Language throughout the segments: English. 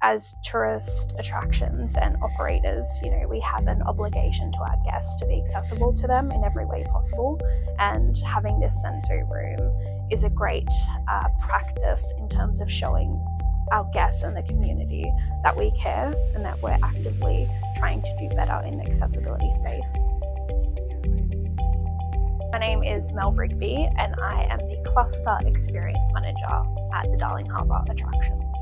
as tourist attractions and operators, we have an obligation to our guests to be accessible to them in every way possible. And having this sensory room is a great practice in terms of showing our guests and the community that we care and that we're actively trying to do better in the accessibility space. My name is Mel Rigby and I am the Cluster Experience Manager at the Darling Harbour attractions.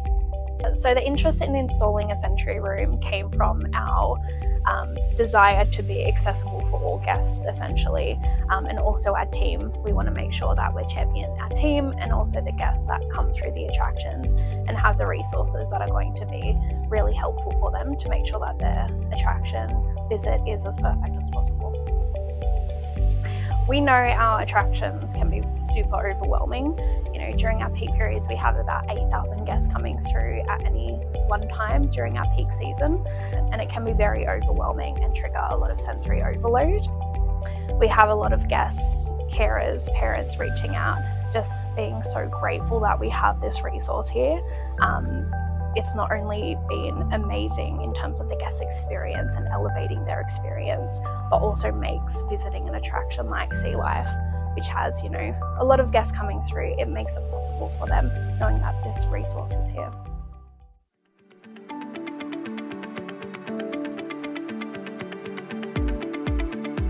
So the interest in installing a sensory room came from our desire to be accessible for all guests, essentially, and also our team. We want to make sure that we're championing our team and also the guests that come through the attractions and have the resources that are going to be really helpful for them to make sure that their attraction visit is as perfect as possible. We know our attractions can be super overwhelming. During our peak periods, we have about 8,000 guests coming through at any one time during our peak season, and it can be very overwhelming and trigger a lot of sensory overload. We have a lot of guests, carers, parents reaching out, just being so grateful that we have this resource here. It's not only been amazing in terms of the guest experience and elevating their experience, but also makes visiting an attraction like SEA LIFE, which has, a lot of guests coming through, it makes it possible for them knowing that this resource is here.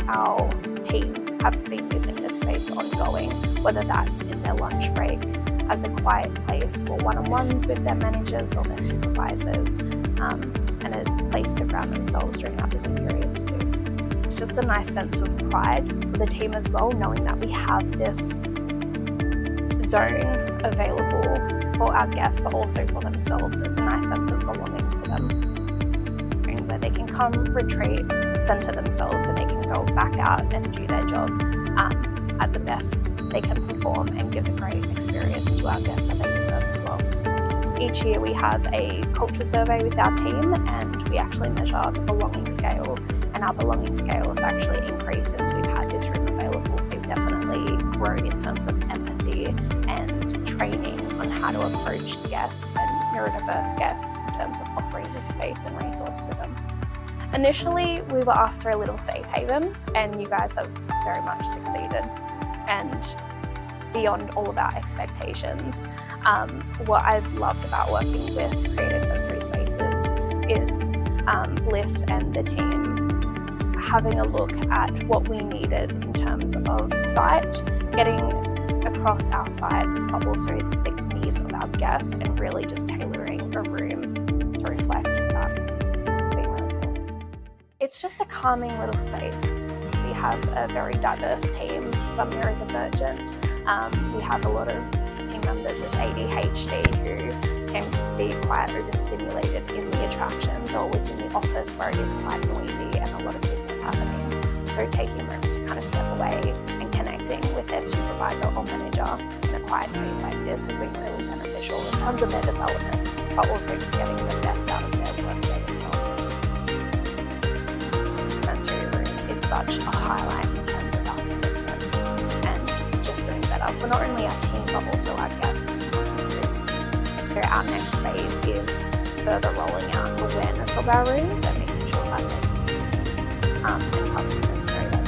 Our team have been using this space ongoing, whether that's in their lunch break, as a quiet place for one-on-ones with their managers or their supervisors, and a place to ground themselves during our busy periods too. It's just a nice sense of pride for the team as well, knowing that we have this zone available for our guests, but also for themselves. It's a nice sense of belonging for them, where they can come, retreat, centre themselves, and they can go back out and do their job at the best they can perform and give a great experience to our guests that they deserve as well. Each year we have a culture survey with our team, and we actually measure the belonging scale, and our belonging scale has actually increased since we've had this room available. We've definitely grown in terms of empathy and training on how to approach guests and neurodiverse guests in terms of offering this space and resource to them. Initially, we were after a little safe haven, and you guys have very much succeeded and beyond all of our expectations. What I've loved about working with Creative Sensory Spaces is Bliss and the team having a look at what we needed in terms of site, getting across our site, but also the needs of our guests, and really just tailoring a room to reflect that. It's been really cool. It's just a calming little space. We have a very diverse team, some neurodivergent. We have a lot of team members with ADHD who can be quite overstimulated in the attractions or within the office where it is quite noisy and a lot of business happening. So taking a moment to kind of step away and connecting with their supervisor or manager in a quiet space like this has been really beneficial in terms of their development, but also just getting the best out of their workday as well. This sensory room is such a highlight in terms of our commitment and just doing better for not only our team but also our guests. So our next phase is further rolling out awareness of our rooms and making sure that their communities and customers know that